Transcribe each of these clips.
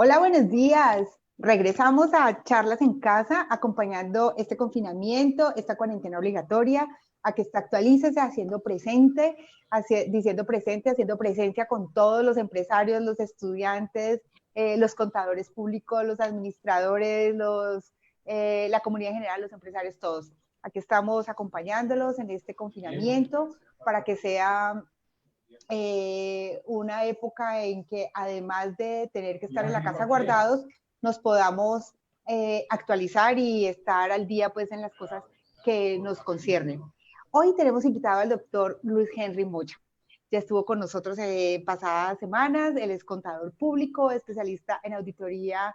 Hola, buenos días. Regresamos a Charlas en Casa, acompañando este confinamiento, esta cuarentena obligatoria, a que se actualice, haciendo presente, diciendo presente, haciendo presencia con todos los empresarios, los estudiantes, los contadores públicos, los administradores, la comunidad en general, los empresarios, todos. Aquí estamos acompañándolos en este confinamiento para que sea una época en que además de tener que estar en la casa guardados, nos podamos actualizar y estar al día pues en las cosas que nos conciernen. Hoy tenemos invitado al doctor Luis Henry Moya. Ya estuvo con nosotros pasadas semanas. Él es contador público, especialista en auditoría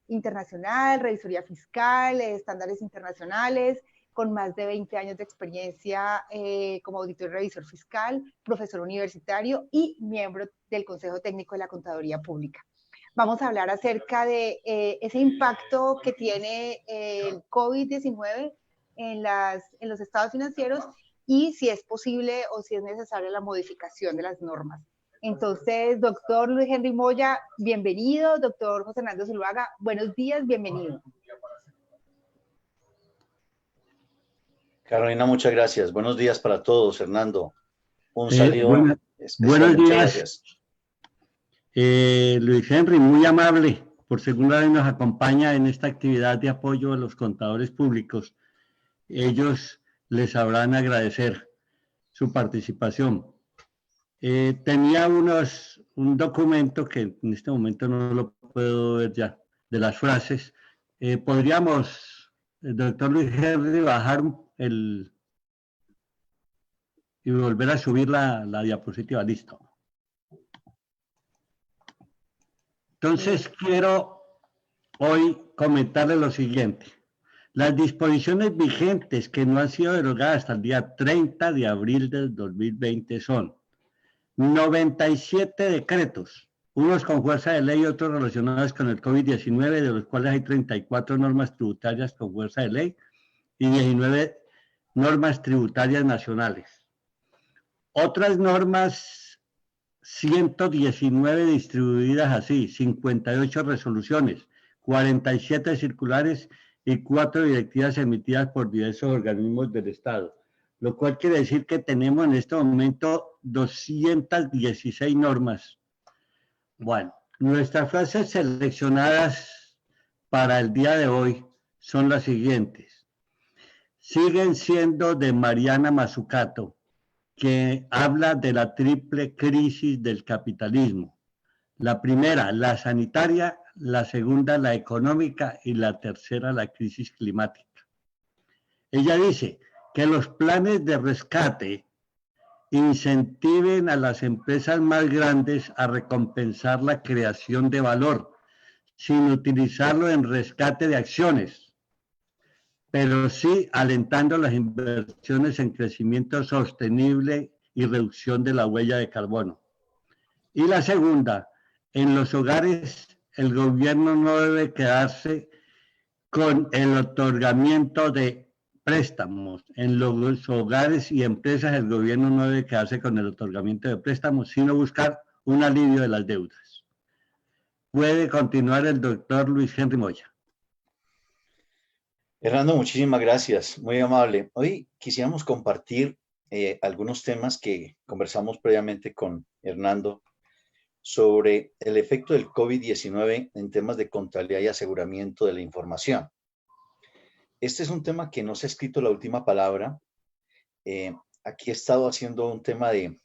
internacional, revisoría fiscal, estándares internacionales, con más de 20 años de experiencia como auditor y revisor fiscal, profesor universitario y miembro del Consejo Técnico de la Contaduría Pública. Vamos a hablar acerca de ese impacto que tiene el COVID-19 en los estados financieros y si es posible o si es necesaria la modificación de las normas. Entonces, doctor Luis Henry Moya, bienvenido. Doctor José Hernando Zuluaga, buenos días, bienvenido. Carolina, muchas gracias. Buenos días para todos, Hernando. Un saludo especial. Buenos muchas días. Gracias. Luis Henry, muy amable. Por segunda vez nos acompaña en esta actividad de apoyo a los contadores públicos. Ellos les sabrán agradecer su participación. Tenía un documento que en este momento no lo puedo ver ya, de las frases. ¿Podríamos, doctor Luis Henry, bajar y volver a subir la diapositiva? Listo. Entonces, quiero hoy comentarles lo siguiente. Las disposiciones vigentes que no han sido derogadas hasta el día 30 de abril del 2020 son 97 decretos, unos con fuerza de ley y otros relacionados con el COVID-19, de los cuales hay 34 normas tributarias con fuerza de ley y 19 normas tributarias nacionales. Otras normas 119 distribuidas así, 58 resoluciones, 47 circulares y 4 directivas emitidas por diversos organismos del Estado, lo cual quiere decir que tenemos en este momento 216 normas. Bueno, nuestras frases seleccionadas para el día de hoy son las siguientes. Siguen siendo de Mariana Mazzucato, que habla de la triple crisis del capitalismo. La primera, la sanitaria, la segunda, la económica y la tercera, la crisis climática. Ella dice que los planes de rescate incentiven a las empresas más grandes a recompensar la creación de valor, sin utilizarlo en rescate de acciones, pero sí alentando las inversiones en crecimiento sostenible y reducción de la huella de carbono. Y la segunda, en los hogares el gobierno no debe quedarse con el otorgamiento de préstamos. En los hogares y empresas el gobierno no debe quedarse con el otorgamiento de préstamos, sino buscar un alivio de las deudas. Puede continuar el doctor Luis Henry Moya. Hernando, muchísimas gracias, muy amable. Hoy quisiéramos compartir algunos temas que conversamos previamente con Hernando sobre el efecto del COVID-19 en temas de contabilidad y aseguramiento de la información. Este es un tema que no se ha escrito la última palabra. Aquí he estado haciendo un tema de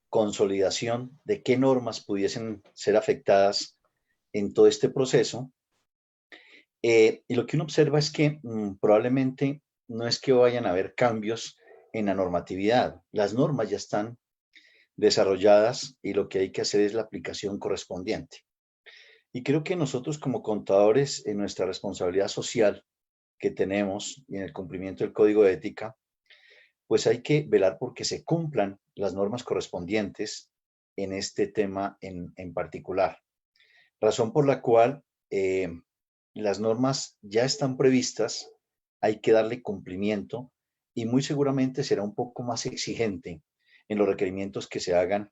consolidación de qué normas pudiesen ser afectadas en todo este proceso. Y lo que uno observa es que probablemente no es que vayan a haber cambios en la normatividad. Las normas ya están desarrolladas y lo que hay que hacer es la aplicación correspondiente. Y creo que nosotros como contadores, en nuestra responsabilidad social que tenemos y en el cumplimiento del código de ética, pues hay que velar porque se cumplan las normas correspondientes en este tema en particular. Razón por la cual las normas ya están previstas, hay que darle cumplimiento y muy seguramente será un poco más exigente en los requerimientos que se hagan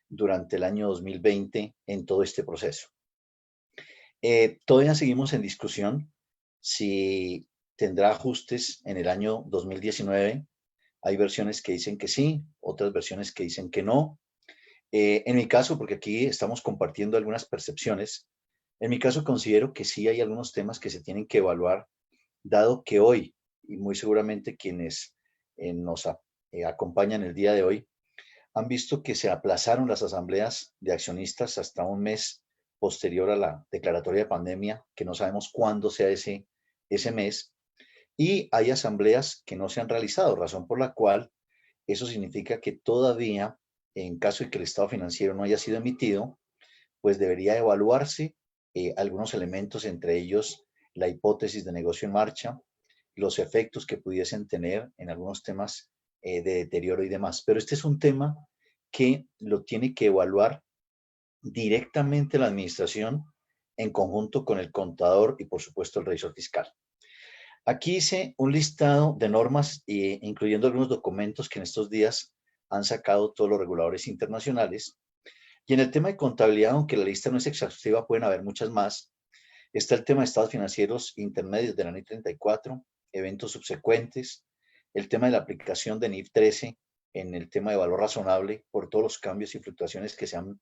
durante el año 2020 en todo este proceso. Todavía seguimos en discusión si tendrá ajustes en el año 2019. Hay versiones que dicen que sí, otras versiones que dicen que no. En mi caso, porque aquí estamos compartiendo algunas percepciones, en mi caso considero que sí hay algunos temas que se tienen que evaluar, dado que hoy, y muy seguramente quienes nos acompañan el día de hoy, han visto que se aplazaron las asambleas de accionistas hasta un mes posterior a la declaratoria de pandemia, que no sabemos cuándo sea ese mes, y hay asambleas que no se han realizado, razón por la cual eso significa que todavía, en caso de que el estado financiero no haya sido emitido, pues debería evaluarse algunos elementos, entre ellos la hipótesis de negocio en marcha, los efectos que pudiesen tener en algunos temas de deterioro y demás. Pero este es un tema que lo tiene que evaluar directamente la administración en conjunto con el contador y, por supuesto, el revisor fiscal. Aquí hice un listado de normas, incluyendo algunos documentos que en estos días han sacado todos los reguladores internacionales. Y en el tema de contabilidad, aunque la lista no es exhaustiva, pueden haber muchas más. Está el tema de estados financieros intermedios de la NIF 34, eventos subsecuentes, el tema de la aplicación de NIF 13 en el tema de valor razonable por todos los cambios y fluctuaciones que se han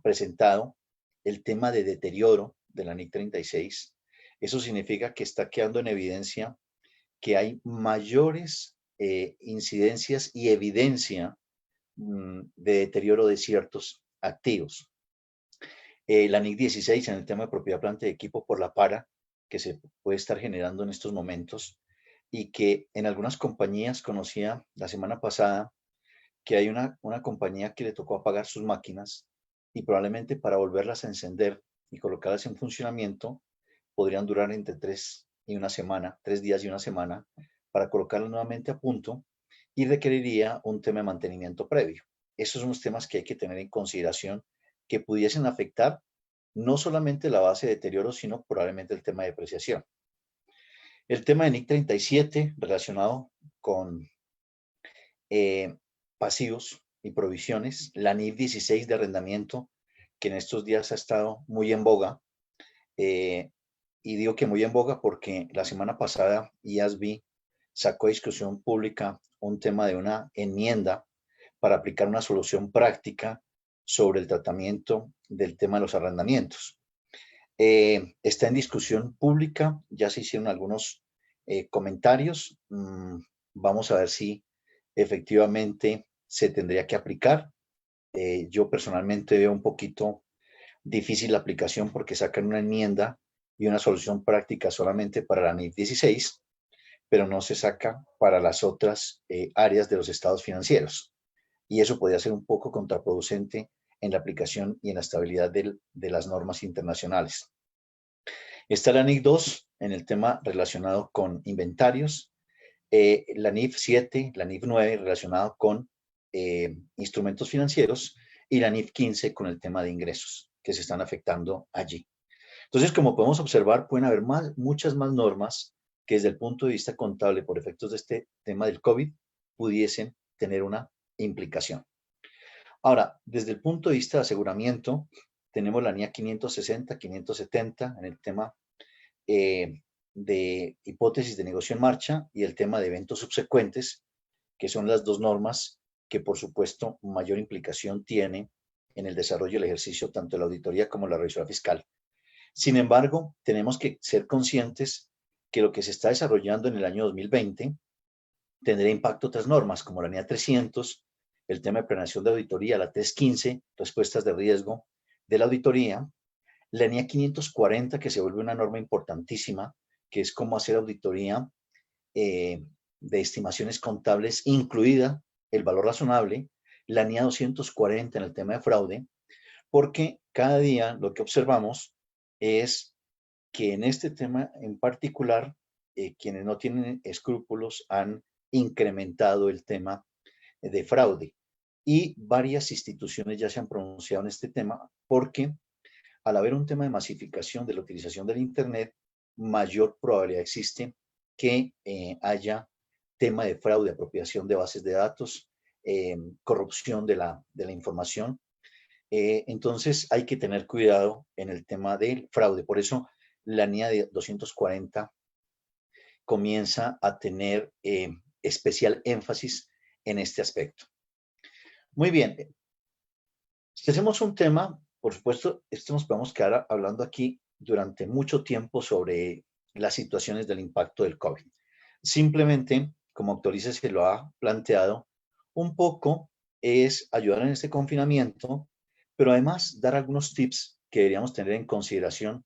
presentado, el tema de deterioro de la NIF 36. Eso significa que está quedando en evidencia que hay mayores incidencias y evidencia de deterioro de ciertos activos. La NIC 16 en el tema de propiedad, planta y equipo por la para que se puede estar generando en estos momentos y que en algunas compañías conocía la semana pasada que hay una compañía que le tocó apagar sus máquinas y probablemente para volverlas a encender y colocarlas en funcionamiento podrían durar entre 3 días y una semana para colocarlas nuevamente a punto y requeriría un tema de mantenimiento previo. Esos son los temas que hay que tener en consideración que pudiesen afectar no solamente la base de deterioro, sino probablemente el tema de depreciación. El tema de NIC 37 relacionado con pasivos y provisiones, la NIF 16 de arrendamiento, que en estos días ha estado muy en boga, y digo que muy en boga porque la semana pasada IASB sacó a discusión pública un tema de una enmienda para aplicar una solución práctica sobre el tratamiento del tema de los arrendamientos. Está en discusión pública, ya se hicieron algunos comentarios. Vamos a ver si efectivamente se tendría que aplicar. Yo personalmente veo un poquito difícil la aplicación porque sacan una enmienda y una solución práctica solamente para la NIF 16, pero no se saca para las otras áreas de los estados financieros. Y eso podría ser un poco contraproducente en la aplicación y en la estabilidad de las normas internacionales. Está la NIF 2 en el tema relacionado con inventarios, la NIF 7, la NIF 9 relacionado con instrumentos financieros y la NIF 15 con el tema de ingresos que se están afectando allí. Entonces, como podemos observar, pueden haber muchas más normas que desde el punto de vista contable, por efectos de este tema del COVID, pudiesen tener una implicación. Ahora, desde el punto de vista de aseguramiento, tenemos la NIA 560, 570 en el tema de hipótesis de negocio en marcha y el tema de eventos subsecuentes, que son las dos normas que, por supuesto, mayor implicación tiene en el desarrollo del ejercicio tanto de la auditoría como la revisoría fiscal. Sin embargo, tenemos que ser conscientes que lo que se está desarrollando en el año 2020 tendrá impacto otras normas, como la NIA 300, el tema de planeación de auditoría, la 315, respuestas de riesgo de la auditoría, la NIA 540, que se vuelve una norma importantísima, que es cómo hacer auditoría de estimaciones contables, incluida el valor razonable, la NIA 240 en el tema de fraude, porque cada día lo que observamos es que en este tema en particular, quienes no tienen escrúpulos han incrementado el tema de fraude y varias instituciones ya se han pronunciado en este tema porque al haber un tema de masificación de la utilización del Internet, mayor probabilidad existe que haya tema de fraude, apropiación de bases de datos, corrupción de la información. Entonces hay que tener cuidado en el tema del fraude. Por eso la NIA de 240 comienza a tener especial énfasis en este aspecto. Muy bien. Si hacemos un tema, por supuesto, esto nos podemos quedar hablando aquí durante mucho tiempo sobre las situaciones del impacto del COVID. Simplemente, como Actualice se lo ha planteado, un poco es ayudar en este confinamiento, pero además dar algunos tips que deberíamos tener en consideración,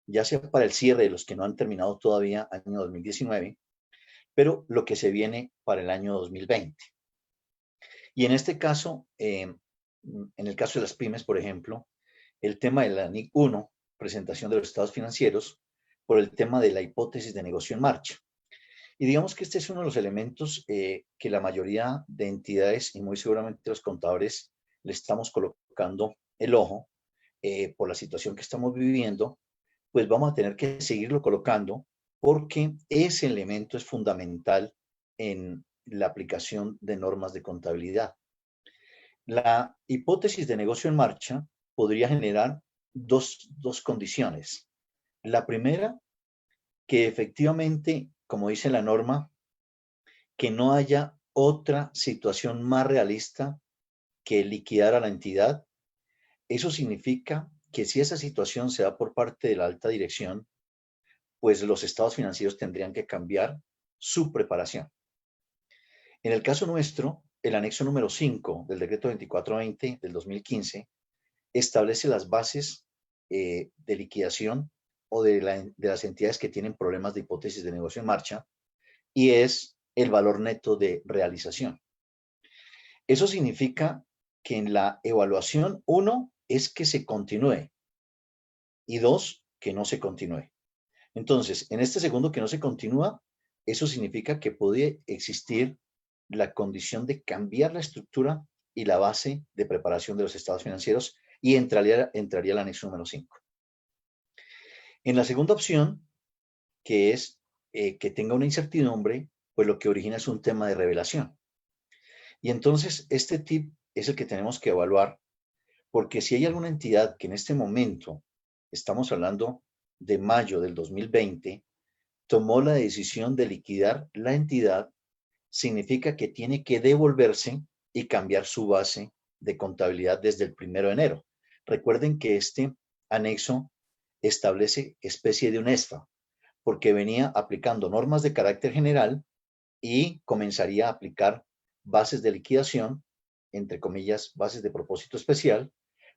ya sea para el cierre de los que no han terminado todavía año 2019, pero lo que se viene para el año 2020. Y en este caso, en el caso de las pymes, por ejemplo, el tema de la NIC 1, presentación de los estados financieros, por el tema de la hipótesis de negocio en marcha. Y digamos que este es uno de los elementos que la mayoría de entidades y muy seguramente los contadores le estamos colocando el ojo por la situación que estamos viviendo, pues vamos a tener que seguirlo colocando porque ese elemento es fundamental en la aplicación de normas de contabilidad. La hipótesis de negocio en marcha podría generar dos condiciones. La primera, que efectivamente, como dice la norma, que no haya otra situación más realista que liquidar a la entidad. Eso significa que si esa situación se da por parte de la alta dirección, pues los estados financieros tendrían que cambiar su preparación. En el caso nuestro, el anexo número 5 del decreto 2420 del 2015 establece las bases de liquidación o de las entidades que tienen problemas de hipótesis de negocio en marcha, y es el valor neto de realización. Eso significa que en la evaluación, 1, es que se continúe y 2, que no se continúe. Entonces, en este segundo que no se continúa, eso significa que puede existir la condición de cambiar la estructura y la base de preparación de los estados financieros y entraría el anexo número 5. En la segunda opción, que es que tenga una incertidumbre, pues lo que origina es un tema de revelación. Y entonces este tip es el que tenemos que evaluar, porque si hay alguna entidad que en este momento, estamos hablando de mayo del 2020, tomó la decisión de liquidar la entidad, significa que tiene que devolverse y cambiar su base de contabilidad desde el 1 de enero. Recuerden que este anexo establece especie de un ESFA, porque venía aplicando normas de carácter general y comenzaría a aplicar bases de liquidación, entre comillas, bases de propósito especial,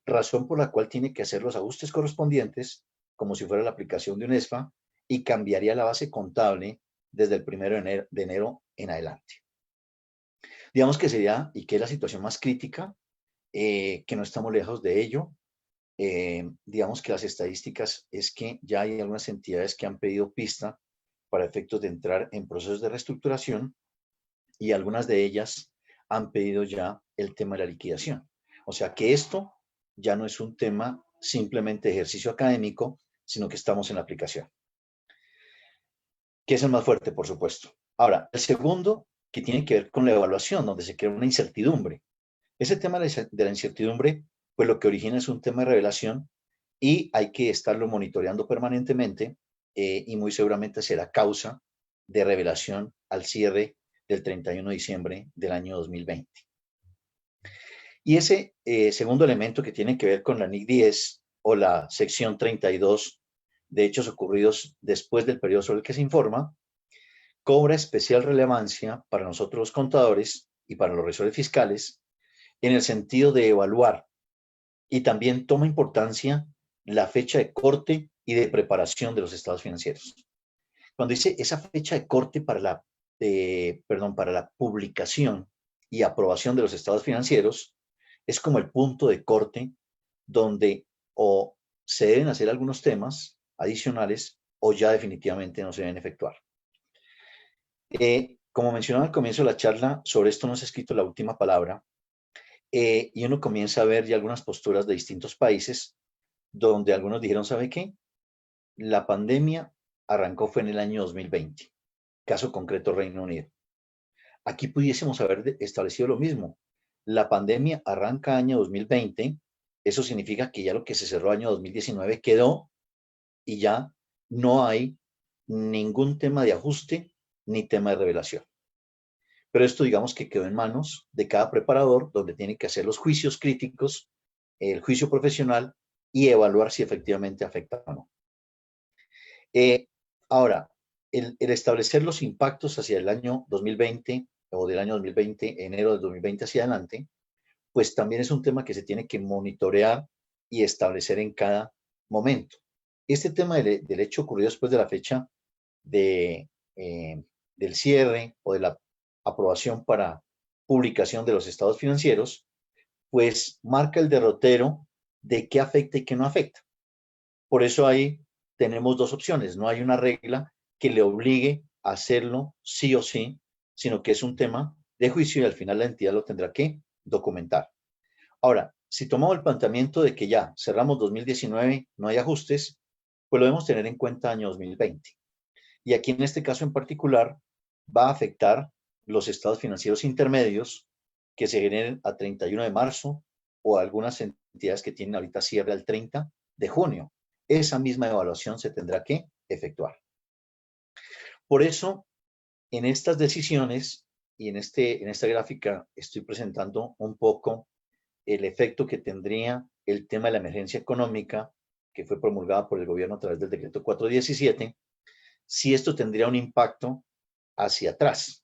razón por la cual tiene que hacer los ajustes correspondientes, como si fuera la aplicación de un ESFA, y cambiaría la base contable desde el 1 de enero en adelante. Digamos que sería, y que es la situación más crítica, que no estamos lejos de ello. Digamos que las estadísticas es que ya hay algunas entidades que han pedido pista para efectos de entrar en procesos de reestructuración y algunas de ellas han pedido ya el tema de la liquidación. O sea que esto ya no es un tema simplemente de ejercicio académico, sino que estamos en la aplicación. Que es el más fuerte, por supuesto. Ahora, el segundo, que tiene que ver con la evaluación, donde se crea una incertidumbre. Ese tema de la incertidumbre, pues lo que origina es un tema de revelación y hay que estarlo monitoreando permanentemente y muy seguramente será causa de revelación al cierre del 31 de diciembre del año 2020. Y ese segundo elemento que tiene que ver con la NIC 10 o la sección 32 de hechos ocurridos después del periodo sobre el que se informa, cobra especial relevancia para nosotros los contadores y para los revisores fiscales en el sentido de evaluar, y también toma importancia la fecha de corte y de preparación de los estados financieros. Cuando dice esa fecha de corte para la publicación y aprobación de los estados financieros, es como el punto de corte donde o se deben hacer algunos temas adicionales o ya definitivamente no se deben efectuar. Como mencionaba al comienzo de la charla, sobre esto no se ha escrito la última palabra, y uno comienza a ver ya algunas posturas de distintos países donde algunos dijeron, ¿sabe qué? La pandemia arrancó fue en el año 2020, caso concreto Reino Unido. Aquí pudiésemos haber establecido lo mismo. La pandemia arranca año 2020 eso significa que ya lo que se cerró año 2019 quedó y ya no hay ningún tema de ajuste ni tema de revelación. Pero esto digamos que quedó en manos de cada preparador, donde tiene que hacer los juicios críticos, el juicio profesional y evaluar si efectivamente afecta o no. Ahora, el establecer los impactos hacia el año 2020 o del año 2020, enero del 2020 hacia adelante, pues también es un tema que se tiene que monitorear y establecer en cada momento. Este tema del hecho ocurrido después de la fecha de, del cierre o de la aprobación para publicación de los estados financieros, pues marca el derrotero de qué afecta y qué no afecta. Por eso ahí tenemos dos opciones. No hay una regla que le obligue a hacerlo sí o sí, sino que es un tema de juicio y al final la entidad lo tendrá que documentar. Ahora, si tomamos el planteamiento de que ya cerramos 2019, no hay ajustes, pues lo debemos tener en cuenta año 2020. Y aquí en este caso en particular va a afectar los estados financieros intermedios que se generen a 31 de marzo o algunas entidades que tienen ahorita cierre al 30 de junio. Esa misma evaluación se tendrá que efectuar. Por eso, en estas decisiones y en esta gráfica estoy presentando un poco el efecto que tendría el tema de la emergencia económica que fue promulgada por el gobierno a través del decreto 417, si esto tendría un impacto hacia atrás.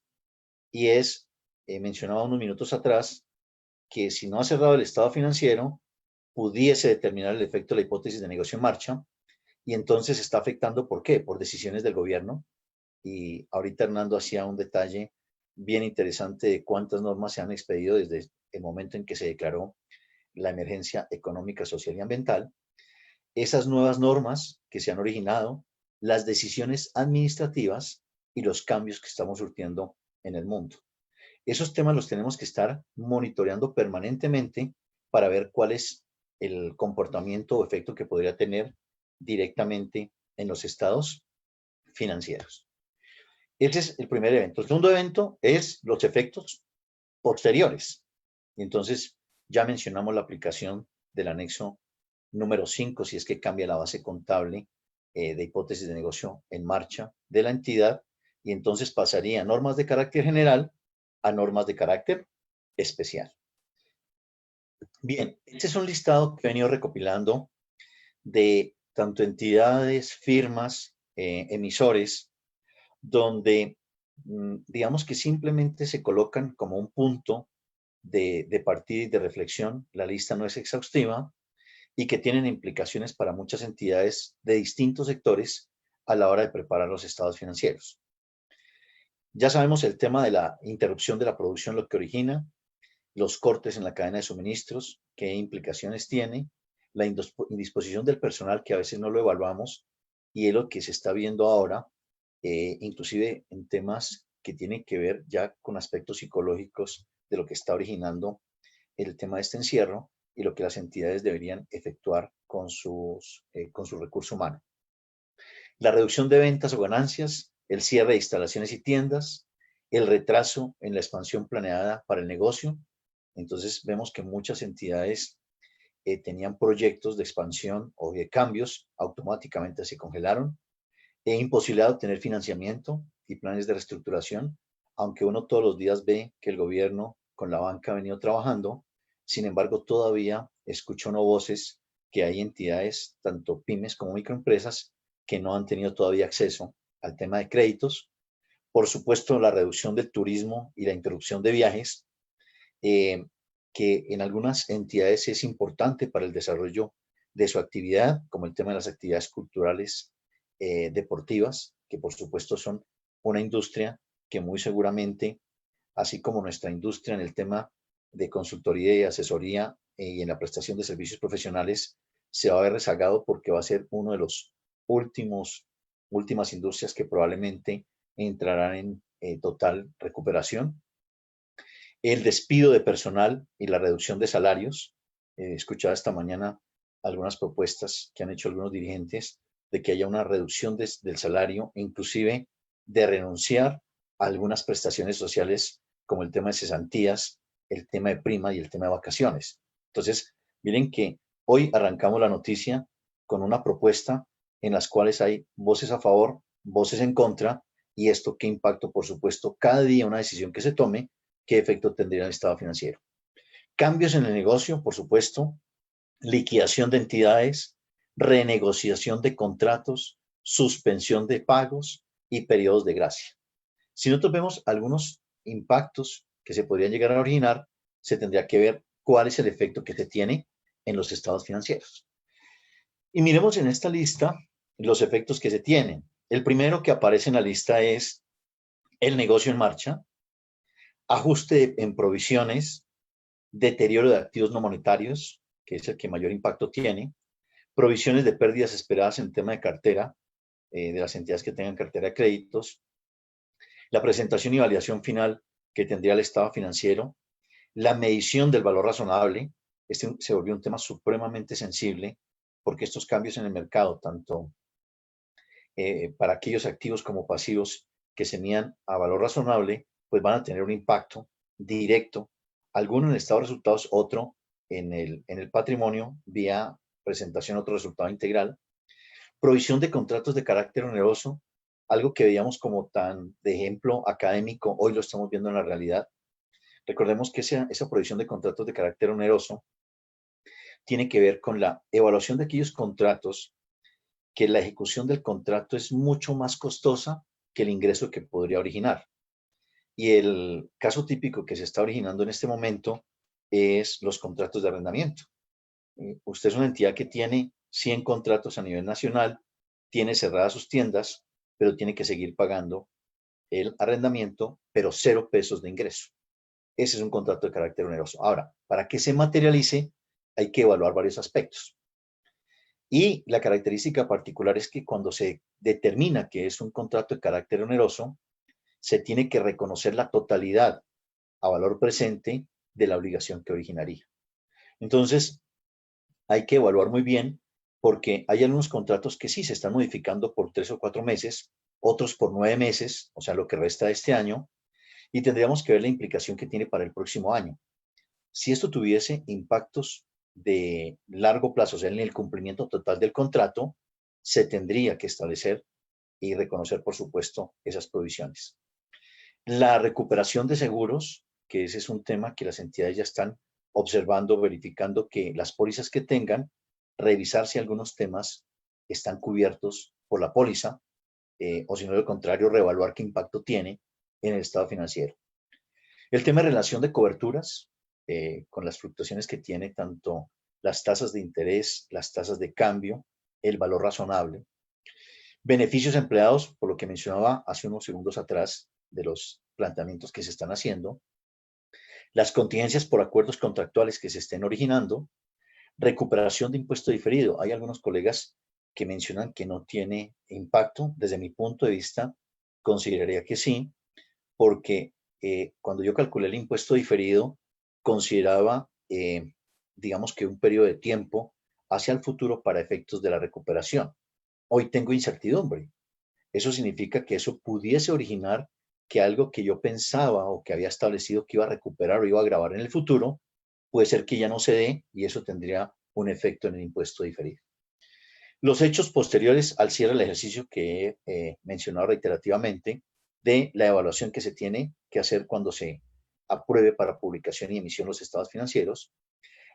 Y es, mencionaba unos minutos atrás, que si no ha cerrado el estado financiero, pudiese determinar el efecto de la hipótesis de negocio en marcha, y entonces está afectando, ¿por qué? Por decisiones del gobierno. Y ahorita Hernando hacía un detalle bien interesante de cuántas normas se han expedido desde el momento en que se declaró la emergencia económica, social y ambiental. Esas nuevas normas que se han originado, las decisiones administrativas y los cambios que estamos surtiendo en el mundo. Esos temas los tenemos que estar monitoreando permanentemente para ver cuál es el comportamiento o efecto que podría tener directamente en los estados financieros. Ese es el primer evento. El segundo evento es los efectos posteriores. Y entonces ya mencionamos la aplicación del anexo número 5, si es que cambia la base contable de hipótesis de negocio en marcha de la entidad, y entonces pasaría normas de carácter general a normas de carácter especial. Bien, este es un listado que he venido recopilando de tanto entidades, firmas, emisores, donde digamos que simplemente se colocan como un punto de partida y de reflexión. La lista no es exhaustiva y que tienen implicaciones para muchas entidades de distintos sectores a la hora de preparar los estados financieros. Ya sabemos el tema de la interrupción de la producción, lo que origina, los cortes en la cadena de suministros, qué implicaciones tiene, la indisposición del personal, que a veces no lo evaluamos, y es lo que se está viendo ahora, inclusive en temas que tienen que ver ya con aspectos psicológicos de lo que está originando el tema de este encierro y lo que las entidades deberían efectuar con su recurso humano. La reducción de ventas o ganancias, el cierre de instalaciones y tiendas, el retraso en la expansión planeada para el negocio. Entonces vemos que muchas entidades tenían proyectos de expansión o de cambios, automáticamente se congelaron, imposibilidad de obtener financiamiento y planes de reestructuración, aunque uno todos los días ve que el gobierno con la banca ha venido trabajando. Sin embargo, todavía escucho uno voces que hay entidades, tanto pymes como microempresas, que no han tenido todavía acceso al tema de créditos. Por supuesto, la reducción del turismo y la interrupción de viajes, que en algunas entidades es importante para el desarrollo de su actividad, como el tema de las actividades culturales deportivas, que por supuesto son una industria que muy seguramente, así como nuestra industria en el tema de consultoría y asesoría y en la prestación de servicios profesionales, se va a ver rezagado porque va a ser uno de los últimas industrias que probablemente entrarán en total recuperación. El despido de personal y la reducción de salarios. Escuchaba esta mañana algunas propuestas que han hecho algunos dirigentes de que haya una reducción del salario, inclusive de renunciar a algunas prestaciones sociales como el tema de cesantías, el tema de prima y el tema de vacaciones. Entonces, miren que Hoy arrancamos la noticia con una propuesta en las cuales hay voces a favor, voces en contra, y esto qué impacto, por supuesto, cada día una decisión que se tome, qué efecto tendría en el estado financiero. Cambios en el negocio, por supuesto, liquidación de entidades, renegociación de contratos, suspensión de pagos y periodos de gracia. Si nosotros vemos algunos impactos que se podrían llegar a originar, se tendría que ver cuál es el efecto que se tiene en los estados financieros. Y miremos en esta lista los efectos que se tienen. El primero que aparece en la lista es el negocio en marcha, ajuste en provisiones, deterioro de activos no monetarios, que es el que mayor impacto tiene, provisiones de pérdidas esperadas en tema de cartera, de las entidades que tengan cartera de créditos, la presentación y validación final que tendría el estado financiero, la medición del valor razonable. Este se volvió un tema supremamente sensible porque estos cambios en el mercado, tanto para aquellos activos como pasivos que se midan a valor razonable, pues van a tener un impacto directo, alguno en el estado de resultados, otro en el patrimonio, vía presentación, otro resultado integral. Provisión de contratos de carácter oneroso, algo que veíamos como tan de ejemplo académico, hoy lo estamos viendo en la realidad. Recordemos que esa provisión de contratos de carácter oneroso tiene que ver con la evaluación de aquellos contratos que la ejecución del contrato es mucho más costosa que el ingreso que podría originar. Y el caso típico que se está originando en este momento es los contratos de arrendamiento. Usted es una entidad que tiene 100 contratos a nivel nacional, tiene cerradas sus tiendas, pero tiene que seguir pagando el arrendamiento, pero 0 pesos de ingreso. Ese es un contrato de carácter oneroso. Ahora, para que se materialice, hay que evaluar varios aspectos. Y la característica particular es que cuando se determina que es un contrato de carácter oneroso, se tiene que reconocer la totalidad a valor presente de la obligación que originaría. Entonces, hay que evaluar muy bien porque hay algunos contratos que sí se están modificando por 3 o 4 meses, otros por 9 meses, o sea, lo que resta de este año, y tendríamos que ver la implicación que tiene para el próximo año. Si esto tuviese impactos de largo plazo, o sea, en el cumplimiento total del contrato, se tendría que establecer y reconocer, por supuesto, esas provisiones. La recuperación de seguros, que ese es un tema que las entidades ya están observando, verificando que las pólizas que tengan, revisar si algunos temas están cubiertos por la póliza, o si no, de contrario, reevaluar qué impacto tiene en el estado financiero. El tema de relación de coberturas, con las fluctuaciones que tiene tanto las tasas de interés, las tasas de cambio, el valor razonable. Beneficios empleados, por lo que mencionaba hace unos segundos atrás, de los planteamientos que se están haciendo. Las contingencias por acuerdos contractuales que se estén originando. Recuperación de impuesto diferido. Hay algunos colegas que mencionan que no tiene impacto. Desde mi punto de vista, consideraría que sí, porque cuando yo calculé el impuesto diferido, consideraba, digamos que un periodo de tiempo hacia el futuro para efectos de la recuperación. Hoy tengo incertidumbre. Eso significa que eso pudiese originar que algo que yo pensaba o que había establecido que iba a recuperar o iba a grabar en el futuro, puede ser que ya no se dé y eso tendría un efecto en el impuesto diferido. Los hechos posteriores al cierre del ejercicio que he mencionado reiterativamente, de la evaluación que se tiene que hacer cuando se apruebe para publicación y emisión los estados financieros,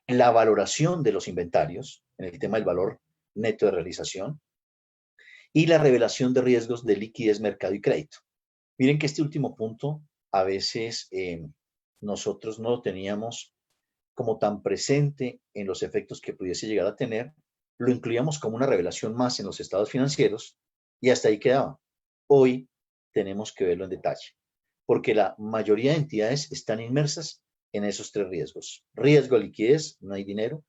la valoración de los inventarios en el tema del valor neto de realización y la revelación de riesgos de liquidez, mercado y crédito. Miren que este último punto a veces nosotros no lo teníamos como tan presente en los efectos que pudiese llegar a tener, lo incluíamos como una revelación más en los estados financieros y hasta ahí quedaba. Hoy tenemos que verlo en detalle, porque la mayoría de entidades están inmersas en esos 3 riesgos. Riesgo de liquidez, no hay dinero.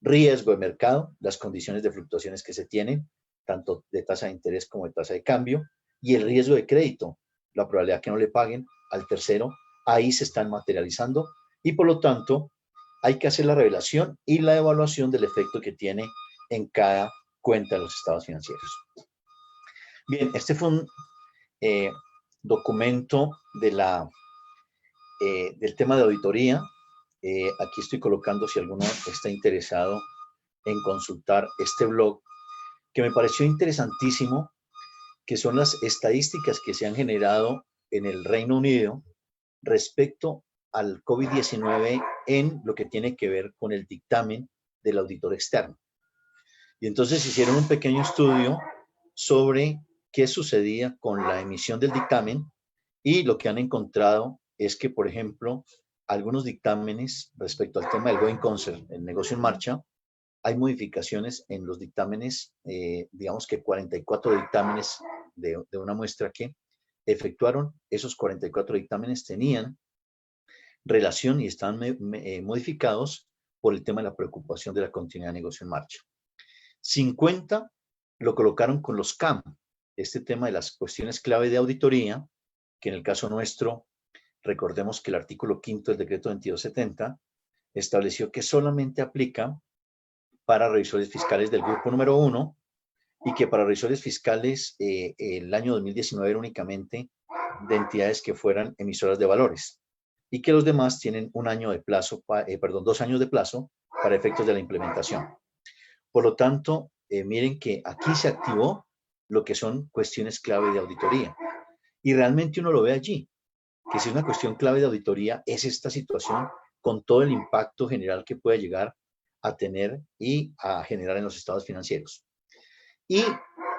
Riesgo de mercado, las condiciones de fluctuaciones que se tienen, tanto de tasa de interés como de tasa de cambio. Y el riesgo de crédito, la probabilidad que no le paguen al tercero, ahí se están materializando y por lo tanto hay que hacer la revelación y la evaluación del efecto que tiene en cada cuenta de los estados financieros. Bien, este fue un documento de del tema de auditoría. Aquí estoy colocando si alguno está interesado en consultar este blog, que me pareció interesantísimo, que son las estadísticas que se han generado en el Reino Unido respecto al COVID-19 en lo que tiene que ver con el dictamen del auditor externo. Y entonces hicieron un pequeño estudio sobre qué sucedía con la emisión del dictamen, y lo que han encontrado es que, por ejemplo, algunos dictámenes respecto al tema del going concern, el negocio en marcha, hay modificaciones en los dictámenes, digamos que 44 dictámenes de una muestra que efectuaron. Esos 44 dictámenes tenían relación y están modificados por el tema de la preocupación de la continuidad de negocio en marcha. 50 lo colocaron con los CAM, este tema de las cuestiones clave de auditoría, que en el caso nuestro, recordemos que el artículo 5 del decreto 2270 estableció que solamente aplica para revisores fiscales del grupo número 1, y que para revisores fiscales el año 2019 era únicamente de entidades que fueran emisoras de valores, y que los demás tienen 2 años de plazo para efectos de la implementación. Por lo tanto, miren que aquí se activó lo que son cuestiones clave de auditoría, y realmente uno lo ve allí, que si es una cuestión clave de auditoría es esta situación, con todo el impacto general que puede llegar a tener y a generar en los estados financieros. Y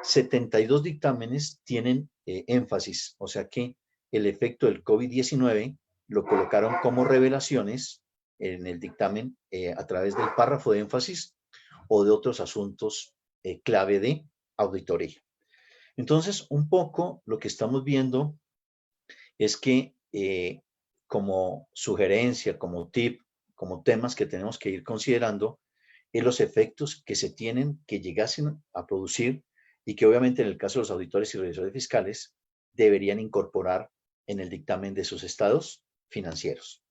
72 dictámenes tienen énfasis, o sea que el efecto del COVID-19 lo colocaron como revelaciones en el dictamen a través del párrafo de énfasis o de otros asuntos clave de auditoría. Entonces, un poco lo que estamos viendo es que como sugerencia, como tip, como temas que tenemos que ir considerando, es los efectos que se tienen, que llegasen a producir, y que obviamente en el caso de los auditores y revisores fiscales deberían incorporar en el dictamen de sus estados financieros.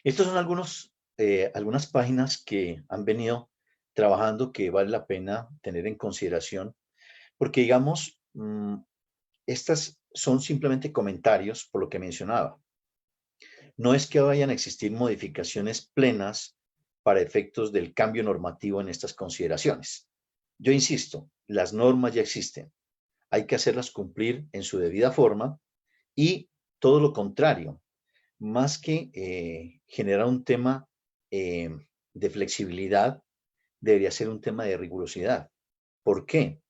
Estos son algunas páginas que han venido trabajando, que vale la pena tener en consideración, porque digamos, estas son simplemente comentarios por lo que mencionaba. No es que vayan a existir modificaciones plenas para efectos del cambio normativo en estas consideraciones. Yo insisto, las normas ya existen. Hay que hacerlas cumplir en su debida forma, y todo lo contrario, más que generar un tema de flexibilidad, debería ser un tema de rigurosidad. ¿Por qué?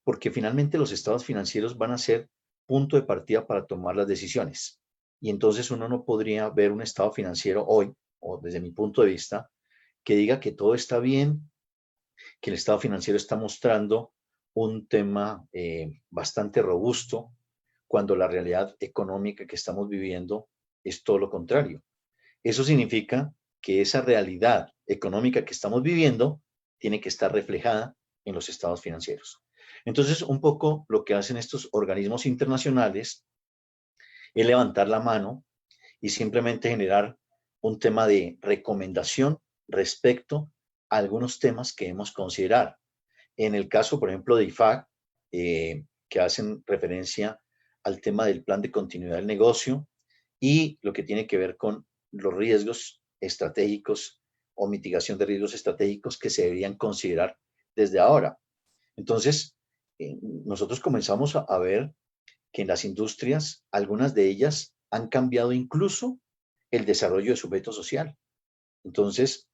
Porque finalmente los estados financieros van a ser punto de partida para tomar las decisiones. Y entonces uno no podría ver un estado financiero hoy, o desde mi punto de vista, que diga que todo está bien, que el estado financiero está mostrando un tema bastante robusto, cuando la realidad económica que estamos viviendo es todo lo contrario. Eso significa que esa realidad económica que estamos viviendo tiene que estar reflejada en los estados financieros. Entonces, un poco lo que hacen estos organismos internacionales es levantar la mano y simplemente generar un tema de recomendación respecto a algunos temas que debemos considerar. En el caso, por ejemplo, de IFAC, que hacen referencia al tema del plan de continuidad del negocio y lo que tiene que ver con los riesgos estratégicos o mitigación de riesgos estratégicos que se deberían considerar desde ahora. Entonces, nosotros comenzamos a ver que en las industrias, algunas de ellas han cambiado incluso el desarrollo de su veto social. Entonces,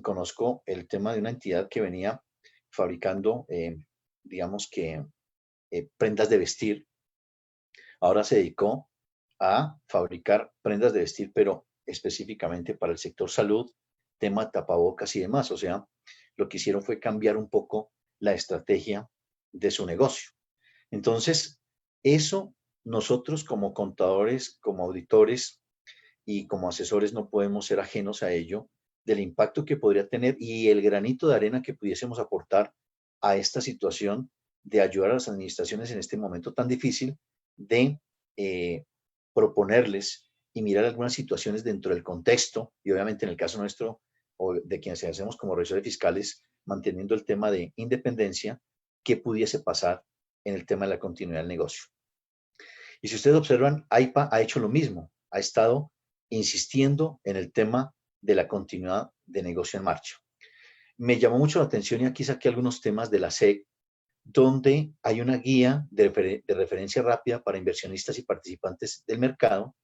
conozco el tema de una entidad que venía fabricando, digamos que, prendas de vestir. Ahora se dedicó a fabricar prendas de vestir, pero específicamente para el sector salud, tema tapabocas y demás. O sea, lo que hicieron fue cambiar un poco la estrategia de su negocio. Entonces, eso nosotros como contadores, como auditores y como asesores no podemos ser ajenos a ello, del impacto que podría tener y el granito de arena que pudiésemos aportar a esta situación de ayudar a las administraciones en este momento tan difícil, de proponerles y mirar algunas situaciones dentro del contexto, y obviamente en el caso nuestro o de quienes hacemos como revisores fiscales, manteniendo el tema de independencia, qué pudiese pasar en el tema de la continuidad del negocio. Y si ustedes observan, AIPA ha hecho lo mismo, ha estado insistiendo en el tema de la continuidad de negocio en marcha. Me llamó mucho la atención y aquí saqué algunos temas de la SEC, donde hay una guía de referencia rápida para inversionistas y participantes del mercado,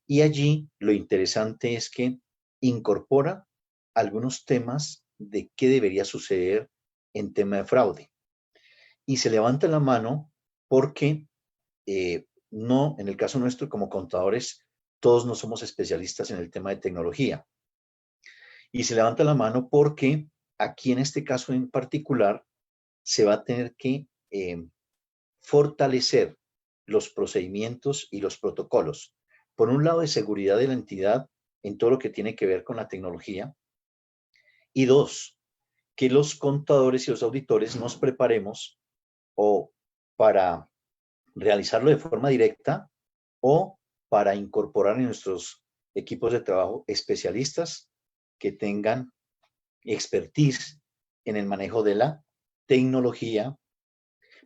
y allí lo interesante es que incorpora algunos temas de qué debería suceder en tema de fraude. Y se levanta la mano porque no, en el caso nuestro como contadores, todos no somos especialistas en el tema de tecnología. Y se levanta la mano porque aquí en este caso en particular se va a tener que fortalecer los procedimientos y los protocolos. Por un lado, de seguridad de la entidad en todo lo que tiene que ver con la tecnología. Y dos, que los contadores y los auditores nos preparemos o para realizarlo de forma directa o para incorporar en nuestros equipos de trabajo especialistas que tengan expertise en el manejo de la tecnología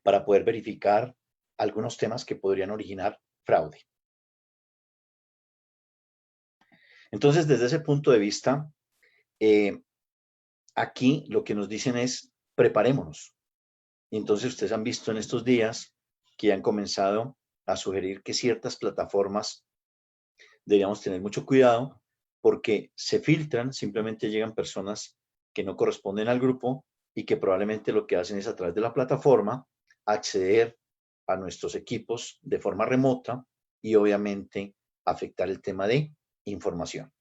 para poder verificar algunos temas que podrían originar fraude. Entonces, desde ese punto de vista, aquí lo que nos dicen es preparémonos. Y entonces ustedes han visto en estos días que han comenzado a sugerir que ciertas plataformas deberíamos tener mucho cuidado porque se filtran, simplemente llegan personas que no corresponden al grupo y que probablemente lo que hacen es a través de la plataforma acceder a nuestros equipos de forma remota y obviamente afectar el tema de información.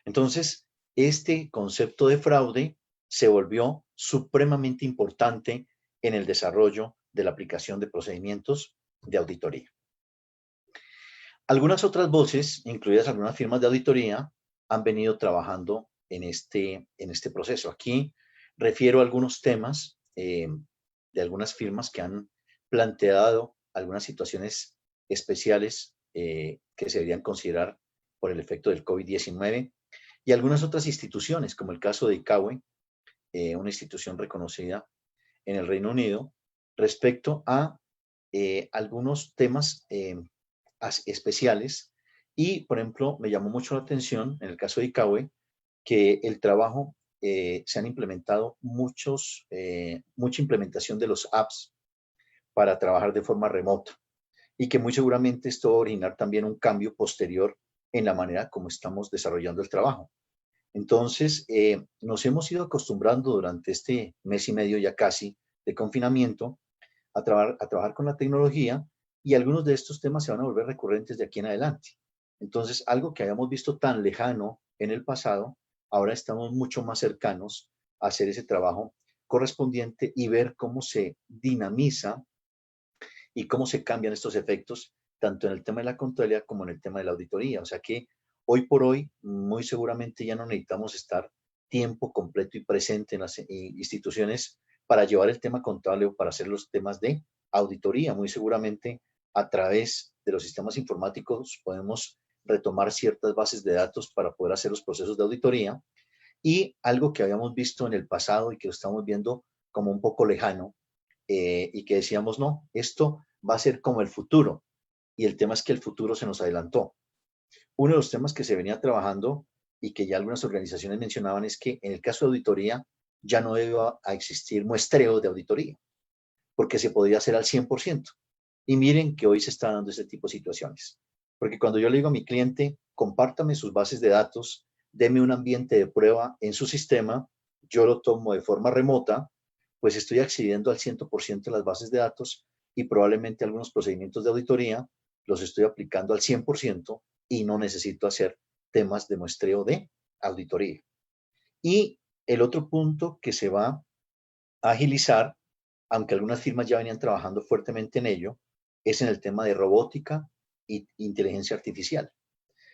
Entonces, este concepto de fraude se volvió supremamente importante en el desarrollo de la aplicación de procedimientos de auditoría. Algunas otras voces, incluidas algunas firmas de auditoría, han venido trabajando en este proceso. Aquí refiero a algunos temas de algunas firmas que han planteado algunas situaciones especiales que se deberían considerar por el efecto del COVID-19 y algunas otras instituciones, como el caso de ICAWE, una institución reconocida en el Reino Unido, respecto a algunos temas especiales. Y, por ejemplo, me llamó mucho la atención, en el caso de ICAWE, que el trabajo, se han implementado mucha implementación de los apps para trabajar de forma remota y que muy seguramente esto va a originar también un cambio posterior en la manera como estamos desarrollando el trabajo. Entonces, nos hemos ido acostumbrando durante este mes y medio ya casi de confinamiento a trabajar con la tecnología y algunos de estos temas se van a volver recurrentes de aquí en adelante. Entonces, algo que habíamos visto tan lejano en el pasado, ahora estamos mucho más cercanos a hacer ese trabajo correspondiente y ver cómo se dinamiza y cómo se cambian estos efectos, tanto en el tema de la contabilidad como en el tema de la auditoría. O sea que hoy por hoy, muy seguramente ya no necesitamos estar tiempo completo y presente en las instituciones para llevar el tema contable o para hacer los temas de auditoría. Muy seguramente a través de los sistemas informáticos podemos retomar ciertas bases de datos para poder hacer los procesos de auditoría. Y algo que habíamos visto en el pasado y que lo estamos viendo como un poco lejano, y que decíamos, no, esto va a ser como el futuro. Y el tema es que el futuro se nos adelantó. Uno de los temas que se venía trabajando y que ya algunas organizaciones mencionaban es que en el caso de auditoría ya no debe existir muestreo de auditoría, porque se podría hacer al 100%. Y miren que hoy se está dando este tipo de situaciones. Porque cuando yo le digo a mi cliente, compártame sus bases de datos, deme un ambiente de prueba en su sistema, yo lo tomo de forma remota, pues estoy accediendo al 100% de las bases de datos y probablemente algunos procedimientos de auditoría los estoy aplicando al 100% y no necesito hacer temas de muestreo de auditoría. Y el otro punto que se va a agilizar, aunque algunas firmas ya venían trabajando fuertemente en ello, es en el tema de robótica e inteligencia artificial.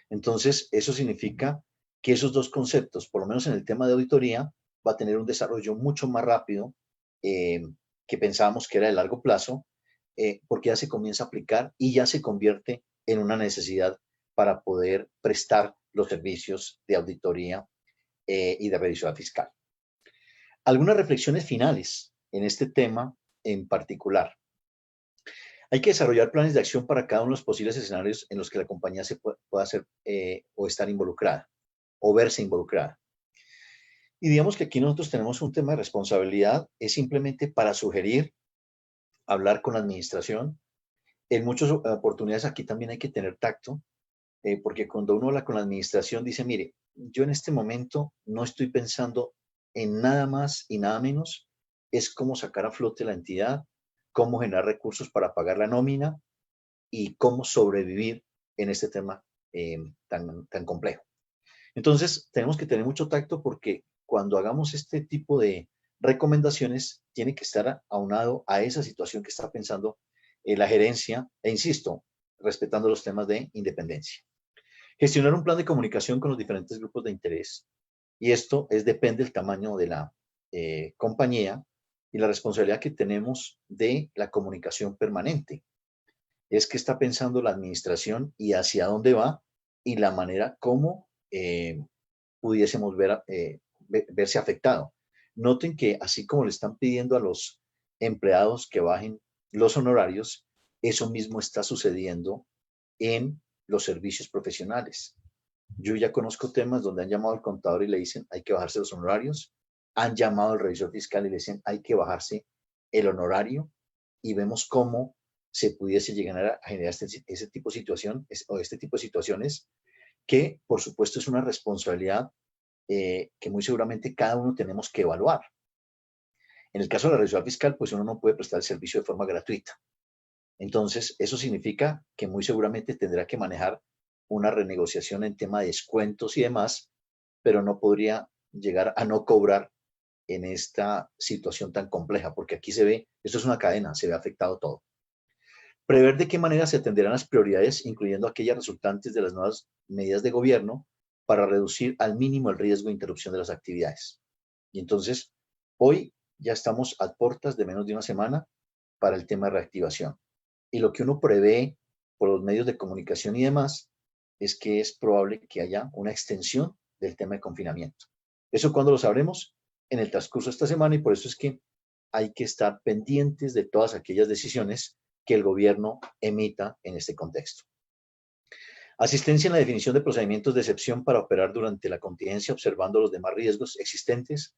Entonces, eso significa que esos dos conceptos, por lo menos en el tema de auditoría, va a tener un desarrollo mucho más rápido que pensábamos que era de largo plazo, porque ya se comienza a aplicar y ya se convierte en una necesidad para poder prestar los servicios de auditoría y de revisión fiscal. Algunas reflexiones finales en este tema en particular. Hay que desarrollar planes de acción para cada uno de los posibles escenarios en los que la compañía se pueda hacer o estar involucrada o verse involucrada. Y digamos que aquí nosotros tenemos un tema de responsabilidad, es simplemente para sugerir, hablar con la administración. En muchas oportunidades aquí también hay que tener tacto, porque cuando uno habla con la administración dice, mire, yo en este momento no estoy pensando en nada más y nada menos, es cómo sacar a flote la entidad, cómo generar recursos para pagar la nómina y cómo sobrevivir en este tema tan complejo. Entonces, tenemos que tener mucho tacto porque cuando hagamos este tipo de recomendaciones, tiene que estar aunado a esa situación que está pensando la gerencia, e insisto, respetando los temas de independencia. Gestionar un plan de comunicación con los diferentes grupos de interés. Y esto depende del tamaño de la compañía y la responsabilidad que tenemos de la comunicación permanente. Es que está pensando la administración y hacia dónde va y la manera como pudiésemos verse afectado. Noten que así como le están pidiendo a los empleados que bajen los honorarios, eso mismo está sucediendo en los servicios profesionales. Yo ya conozco temas donde han llamado al contador y le dicen hay que bajarse los honorarios, han llamado al revisor fiscal y le dicen hay que bajarse el honorario, y vemos cómo se pudiese llegar a generar ese tipo de situación o este tipo de situaciones que por supuesto es una responsabilidad que muy seguramente cada uno tenemos que evaluar. En el caso de la revisión fiscal, pues uno no puede prestar el servicio de forma gratuita. Entonces, eso significa que muy seguramente tendrá que manejar una renegociación en tema de descuentos y demás, pero no podría llegar a no cobrar en esta situación tan compleja, porque aquí se ve, esto es una cadena, se ve afectado todo. Prever de qué manera se atenderán las prioridades, incluyendo aquellas resultantes de las nuevas medidas de gobierno, para reducir al mínimo el riesgo de interrupción de las actividades. Y entonces, hoy ya estamos a puertas de menos de una semana para el tema de reactivación. Y lo que uno prevé por los medios de comunicación y demás es que es probable que haya una extensión del tema de confinamiento. ¿Eso cuándo lo sabremos? En el transcurso de esta semana, y por eso es que hay que estar pendientes de todas aquellas decisiones que el gobierno emita en este contexto. Asistencia en la definición de procedimientos de excepción para operar durante la contingencia, observando los demás riesgos existentes,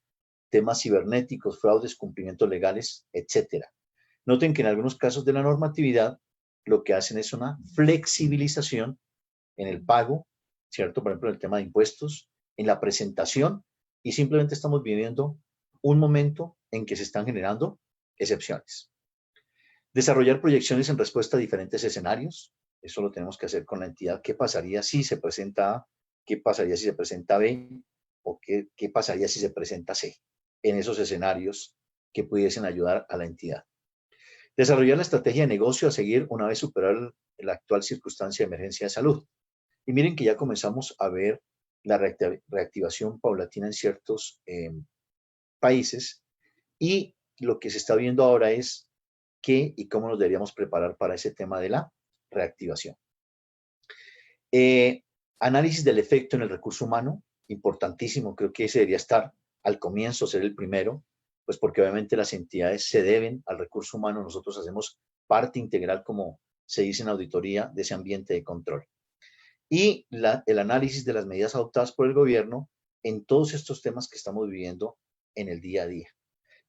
temas cibernéticos, fraudes, cumplimientos legales, etc. Noten que en algunos casos de la normatividad lo que hacen es una flexibilización en el pago, ¿cierto? Por ejemplo, en el tema de impuestos, en la presentación, y simplemente estamos viviendo un momento en que se están generando excepciones. Desarrollar proyecciones en respuesta a diferentes escenarios. Eso lo tenemos que hacer con la entidad. ¿Qué pasaría si se presenta A? ¿Qué pasaría si se presenta B? ¿O qué pasaría si se presenta C? En esos escenarios que pudiesen ayudar a la entidad. Desarrollar la estrategia de negocio a seguir una vez superar la actual circunstancia de emergencia de salud. Y miren que ya comenzamos a ver la reactivación paulatina en ciertos países, y lo que se está viendo ahora es qué y cómo nos deberíamos preparar para ese tema de la reactivación. Análisis del efecto en el recurso humano, importantísimo, creo que ese debería estar al comienzo, ser el primero, pues porque obviamente las entidades se deben al recurso humano, nosotros hacemos parte integral, como se dice en auditoría, de ese ambiente de control. Y el análisis de las medidas adoptadas por el gobierno en todos estos temas que estamos viviendo en el día a día.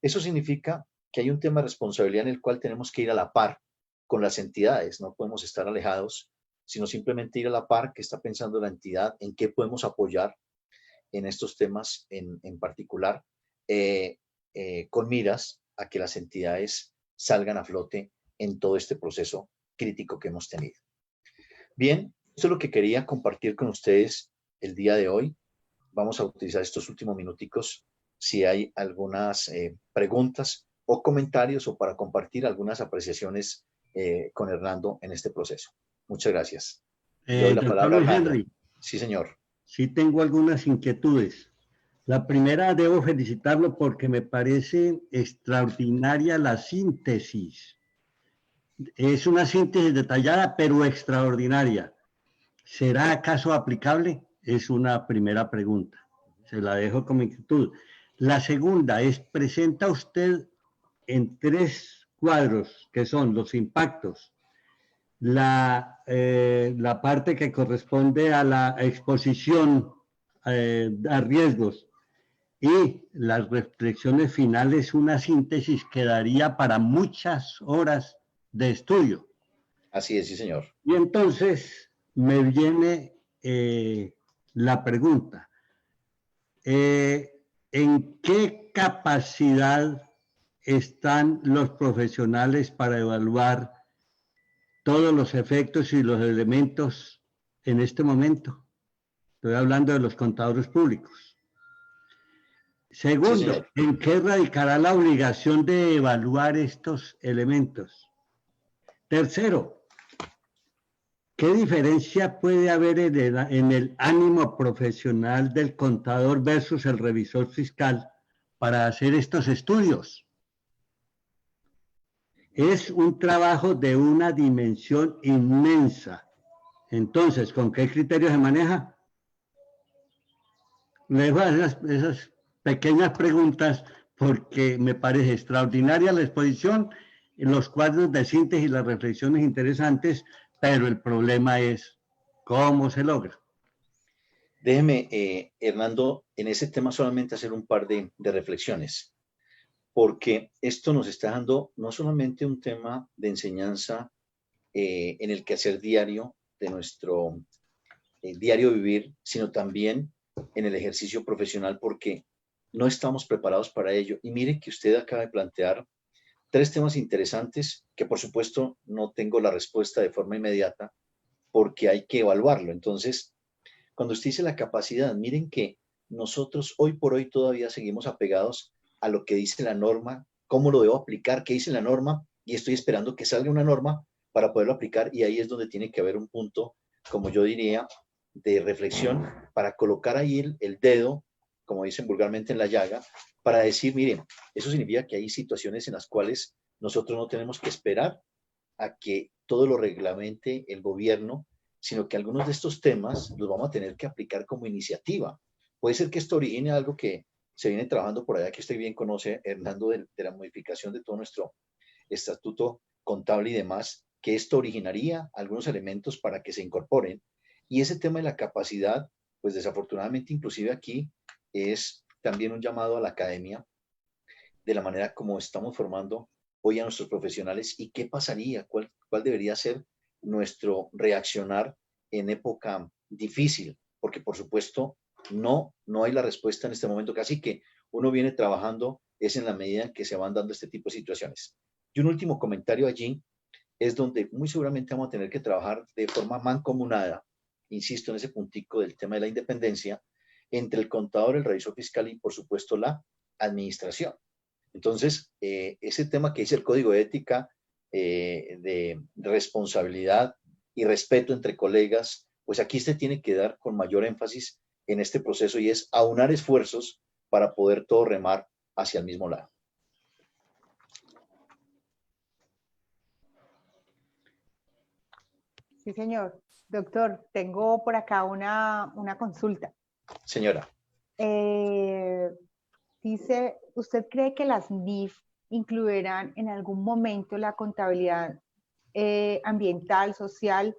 Eso significa que hay un tema de responsabilidad en el cual tenemos que ir a la par con las entidades, no podemos estar alejados, sino simplemente ir a la par que está pensando la entidad en qué podemos apoyar en estos temas en particular, con miras a que las entidades salgan a flote en todo este proceso crítico que hemos tenido. Bien, eso es lo que quería compartir con ustedes el día de hoy. Vamos a utilizar estos últimos minuticos si hay algunas preguntas o comentarios, o para compartir algunas apreciaciones con Hernando en este proceso. Muchas gracias. Le doy la Doctor palabra a Luis Hernando. Henry, Sí, señor. sí tengo algunas inquietudes. La primera, debo felicitarlo porque me parece extraordinaria la síntesis. Es una síntesis detallada, pero extraordinaria. ¿Será acaso aplicable? Es una primera pregunta. Se la dejo como inquietud. La segunda es, presenta usted en 3 cuadros, que son los impactos, la parte que corresponde a la exposición a riesgos, y las reflexiones finales, una síntesis que daría para muchas horas de estudio. Así es, sí, señor. Y entonces me viene la pregunta, ¿en qué capacidad están los profesionales para evaluar todos los efectos y los elementos en este momento? Estoy hablando de los contadores públicos. Sí, Segundo, señor. ¿en qué radicará la obligación de evaluar estos elementos? Tercero, ¿qué diferencia puede haber en el ánimo profesional del contador versus el revisor fiscal para hacer estos estudios? Es un trabajo de una dimensión inmensa. Entonces, ¿con qué criterio se maneja? Le dejo esas pequeñas preguntas porque me parece extraordinaria la exposición, los cuadros de síntesis y las reflexiones interesantes, pero el problema es cómo se logra. Déjeme, Hernando, en ese tema solamente hacer un par de reflexiones, porque esto nos está dando no solamente un tema de enseñanza en el quehacer diario de nuestro diario vivir, sino también en el ejercicio profesional, porque no estamos preparados para ello. Y mire que usted acaba de plantear tres temas interesantes que por supuesto no tengo la respuesta de forma inmediata porque hay que evaluarlo. Entonces, cuando usted dice la capacidad, miren que nosotros hoy por hoy todavía seguimos apegados a lo que dice la norma, cómo lo debo aplicar, qué dice la norma, y estoy esperando que salga una norma para poderlo aplicar, y ahí es donde tiene que haber un punto, como yo diría, de reflexión para colocar ahí el dedo, como dicen vulgarmente, en la llaga, para decir, miren, eso significa que hay situaciones en las cuales nosotros no tenemos que esperar a que todo lo reglamente el gobierno, sino que algunos de estos temas los vamos a tener que aplicar como iniciativa. Puede ser que esto origine algo que se viene trabajando por allá, que usted bien conoce, Hernando, de la modificación de todo nuestro estatuto contable y demás, que esto originaría algunos elementos para que se incorporen. Y ese tema de la capacidad, pues desafortunadamente inclusive aquí es también un llamado a la academia de la manera como estamos formando hoy a nuestros profesionales y qué pasaría, cuál debería ser nuestro reaccionar en época difícil, porque por supuesto no hay la respuesta en este momento, casi que uno viene trabajando es en la medida en que se van dando este tipo de situaciones. Y un último comentario allí es donde muy seguramente vamos a tener que trabajar de forma mancomunada, insisto en ese puntico del tema de la independencia, entre el contador, el revisor fiscal y por supuesto la administración. Entonces, ese tema que dice el código de ética, de responsabilidad y respeto entre colegas, pues aquí se tiene que dar con mayor énfasis en este proceso y es aunar esfuerzos para poder todo remar hacia el mismo lado. Sí, señor. Doctor, tengo por acá una consulta. Señora. Dice, ¿usted cree que las NIF incluirán en algún momento la contabilidad ambiental, social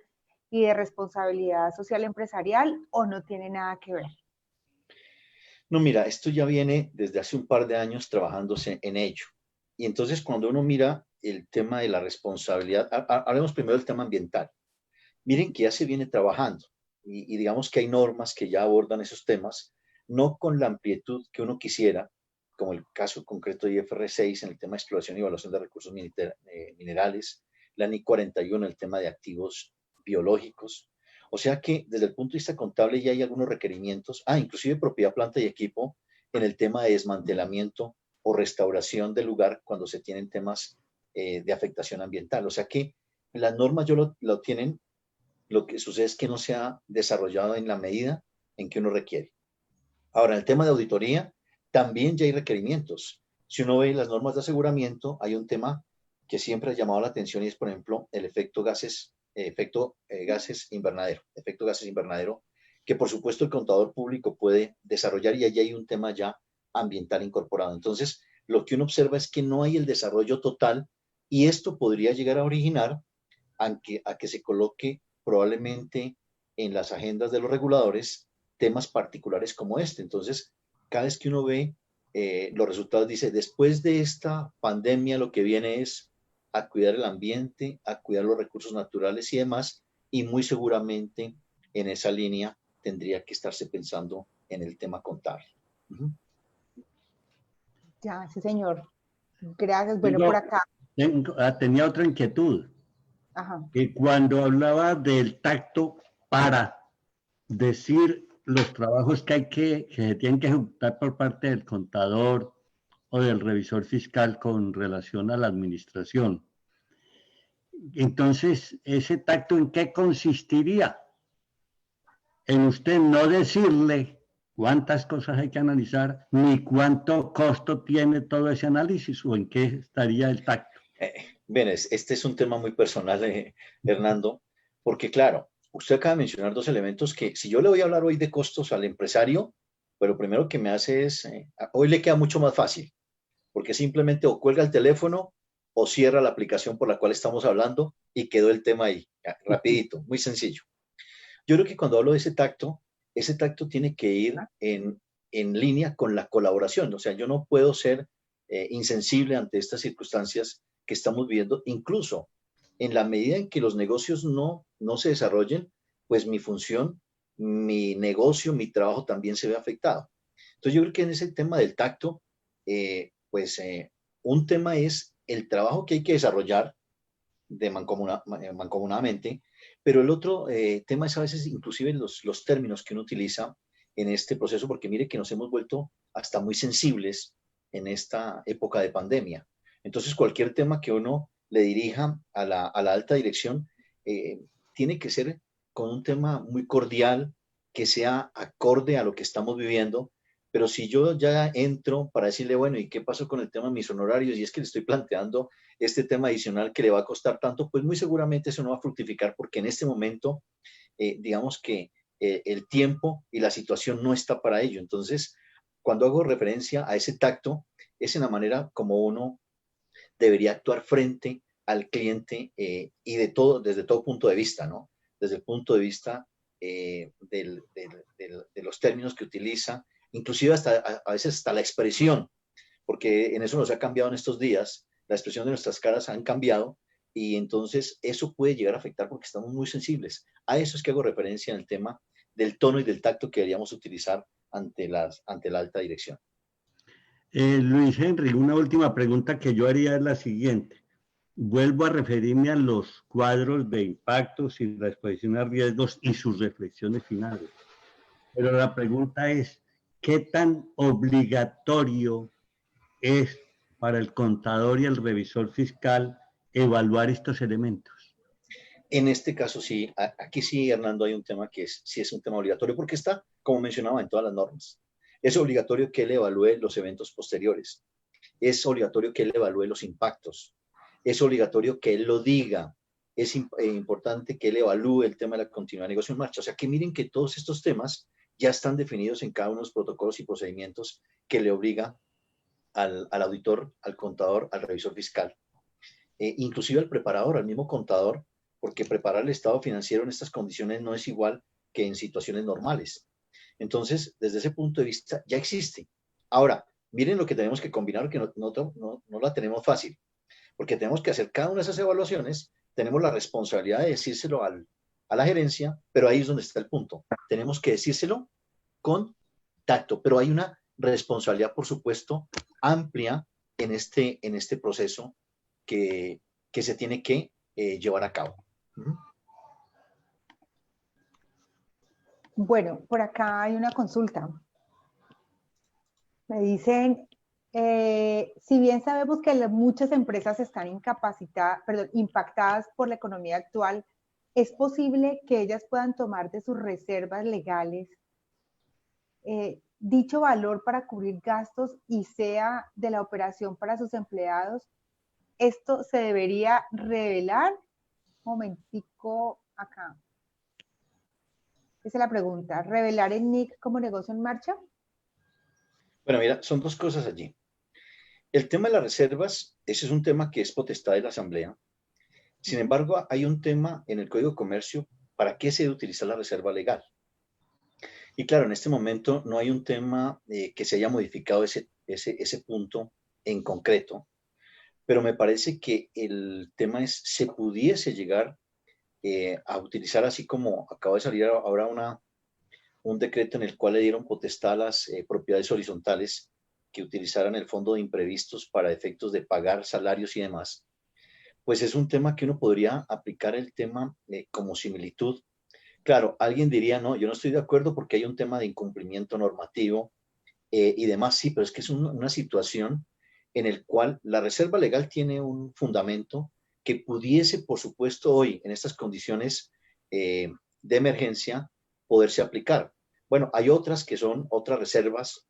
y de responsabilidad social empresarial o no tiene nada que ver? No, mira, esto ya viene desde hace un par de años trabajándose en ello. Y entonces cuando uno mira el tema de la responsabilidad, hablemos primero del tema ambiental. Miren que ya se viene trabajando y digamos que hay normas que ya abordan esos temas, no con la amplitud que uno quisiera, como el caso concreto de IFR 6 en el tema de exploración y evaluación de recursos minerales, la NI 41 en el tema de activos biológicos. O sea que desde el punto de vista contable ya hay algunos requerimientos, inclusive propiedad, planta y equipo en el tema de desmantelamiento o restauración del lugar cuando se tienen temas de afectación ambiental. O sea que las normas ya lo tienen, lo que sucede es que no se ha desarrollado en la medida en que uno requiere. Ahora, en el tema de auditoría, también ya hay requerimientos. Si uno ve las normas de aseguramiento, hay un tema que siempre ha llamado la atención y es, por ejemplo, el efecto gases invernadero, que por supuesto el contador público puede desarrollar y allí hay un tema ya ambiental incorporado. Entonces, lo que uno observa es que no hay el desarrollo total y esto podría llegar a originar a que se coloque probablemente en las agendas de los reguladores temas particulares como este. Entonces, cada vez que uno ve los resultados, dice, después de esta pandemia lo que viene es a cuidar el ambiente, a cuidar los recursos naturales y demás, y muy seguramente en esa línea tendría que estarse pensando en el tema contable. Ya, sí, señor. Gracias. Bueno, por acá. Tenía otra inquietud. Ajá. Que cuando hablaba del tacto para decir los trabajos que se tienen que ejecutar por parte del contador o del revisor fiscal con relación a la administración. Entonces, ¿ese tacto en qué consistiría? En usted no decirle cuántas cosas hay que analizar, ni cuánto costo tiene todo ese análisis, o en qué estaría el tacto. Bien, este es un tema muy personal, Hernando, porque claro, usted acaba de mencionar dos elementos que si yo le voy a hablar hoy de costos al empresario, pues lo primero que me hace es, hoy le queda mucho más fácil, porque simplemente o cuelga el teléfono o cierra la aplicación por la cual estamos hablando y quedó el tema ahí, rapidito, muy sencillo. Yo creo que cuando hablo de ese tacto tiene que ir en línea con la colaboración. O sea, yo no puedo ser insensible ante estas circunstancias que estamos viviendo, incluso en la medida en que los negocios no se desarrollen, pues mi función, mi negocio, mi trabajo también se ve afectado. Entonces yo creo que en ese tema del tacto, un tema es el trabajo que hay que desarrollar mancomunadamente, pero el otro tema es a veces inclusive los términos que uno utiliza en este proceso, porque mire que nos hemos vuelto hasta muy sensibles en esta época de pandemia. Entonces cualquier tema que uno le dirija a la alta dirección tiene que ser con un tema muy cordial, que sea acorde a lo que estamos viviendo. Pero si yo ya entro para decirle, bueno, ¿y qué pasó con el tema de mis honorarios? Y es que le estoy planteando este tema adicional que le va a costar tanto, pues muy seguramente eso no va a fructificar porque en este momento, digamos que el tiempo y la situación no está para ello. Entonces, cuando hago referencia a ese tacto, es en la manera como uno debería actuar frente al cliente y desde todo punto de vista, ¿no? Desde el punto de vista de los términos que utiliza, inclusive hasta a veces hasta la expresión, porque en eso nos ha cambiado en estos días, la expresión de nuestras caras han cambiado y entonces eso puede llegar a afectar porque estamos muy sensibles. A eso es que hago referencia en el tema del tono y del tacto que deberíamos utilizar ante la alta dirección. Luis Henry, una última pregunta que yo haría es la siguiente. Vuelvo a referirme a los cuadros de impactos y la exposición a riesgos y sus reflexiones finales. Pero la pregunta es, ¿qué tan obligatorio es para el contador y el revisor fiscal evaluar estos elementos? En este caso sí, aquí sí, Hernando, hay un tema que sí es un tema obligatorio porque está, como mencionaba, en todas las normas. Es obligatorio que él evalúe los eventos posteriores. Es obligatorio que él evalúe los impactos. Es obligatorio que él lo diga. Es importante que él evalúe el tema de la continuidad de negocio en marcha. O sea, que miren que todos estos temas ya están definidos en cada uno de los protocolos y procedimientos que le obliga al auditor, al contador, al revisor fiscal. Inclusive al preparador, al mismo contador, porque preparar el estado financiero en estas condiciones no es igual que en situaciones normales. Entonces, desde ese punto de vista, ya existe. Ahora, miren lo que tenemos que combinar, que no la tenemos fácil, porque tenemos que hacer cada una de esas evaluaciones, tenemos la responsabilidad de decírselo a la gerencia, pero ahí es donde está el punto. Tenemos que decírselo con tacto, pero hay una responsabilidad, por supuesto, amplia en este proceso que se tiene que llevar a cabo. Bueno, por acá hay una consulta. Me dicen, si bien sabemos que muchas empresas están impactadas por la economía actual, ¿es posible que ellas puedan tomar de sus reservas legales dicho valor para cubrir gastos y sea de la operación para sus empleados? ¿Esto se debería revelar? Momentico acá. Esa es la pregunta. ¿Revelar el NIC como negocio en marcha? Bueno, mira, son dos cosas allí. El tema de las reservas, ese es un tema que es potestad de la Asamblea. Sin embargo, hay un tema en el Código de Comercio, ¿para qué se debe utilizar la reserva legal? Y claro, en este momento no hay un tema que se haya modificado ese punto en concreto, pero me parece que el tema es, se pudiese llegar a utilizar, así como acaba de salir ahora un decreto en el cual le dieron potestad a las propiedades horizontales que utilizaran el fondo de imprevistos para efectos de pagar salarios y demás, pues es un tema que uno podría aplicar el tema como similitud. Claro, alguien diría, no, yo no estoy de acuerdo porque hay un tema de incumplimiento normativo y demás, sí, pero es que es una situación en el cual la reserva legal tiene un fundamento que pudiese, por supuesto, hoy, en estas condiciones de emergencia, poderse aplicar. Bueno, hay otras que son otras reservas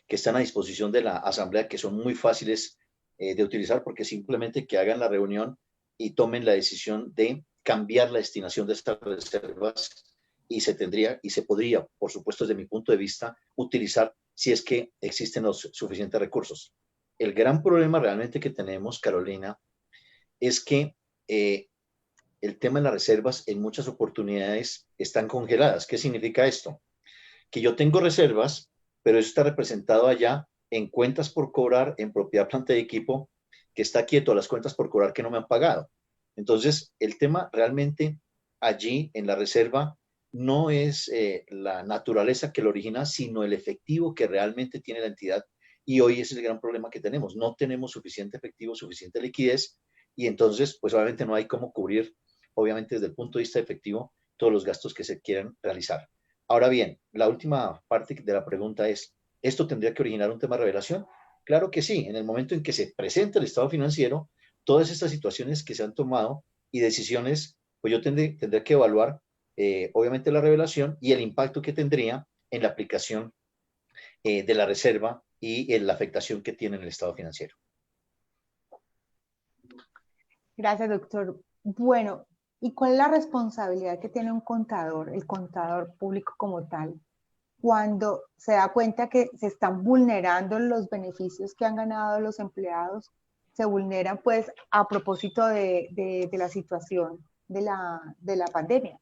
que están a disposición de la Asamblea, que son muy fáciles de utilizar porque simplemente que hagan la reunión y tomen la decisión de cambiar la destinación de estas reservas y se tendría y se podría, por supuesto, desde mi punto de vista, utilizar si es que existen los suficientes recursos. El gran problema realmente que tenemos, Carolina, es que el tema de las reservas en muchas oportunidades están congeladas. ¿Qué significa esto? Que yo tengo reservas, pero eso está representado allá en cuentas por cobrar, en propiedad, planta y equipo, que está quieto a las cuentas por cobrar que no me han pagado. Entonces, el tema realmente allí en la reserva no es la naturaleza que lo origina, sino el efectivo que realmente tiene la entidad. Y hoy ese es el gran problema que tenemos. No tenemos suficiente efectivo, suficiente liquidez, y entonces, pues obviamente no hay cómo cubrir, obviamente desde el punto de vista efectivo, todos los gastos que se quieran realizar. Ahora bien, la última parte de la pregunta es, ¿esto tendría que originar un tema de revelación? Claro que sí, en el momento en que se presenta el estado financiero, todas estas situaciones que se han tomado y decisiones, pues yo tendré que evaluar, obviamente, la revelación y el impacto que tendría en la aplicación de la reserva y en la afectación que tiene en el estado financiero. Gracias, doctor. Bueno, ¿y cuál es la responsabilidad que tiene un contador, el contador público como tal, cuando se da cuenta que se están vulnerando los beneficios que han ganado los empleados? Se vulneran pues a propósito de la situación de la pandemia.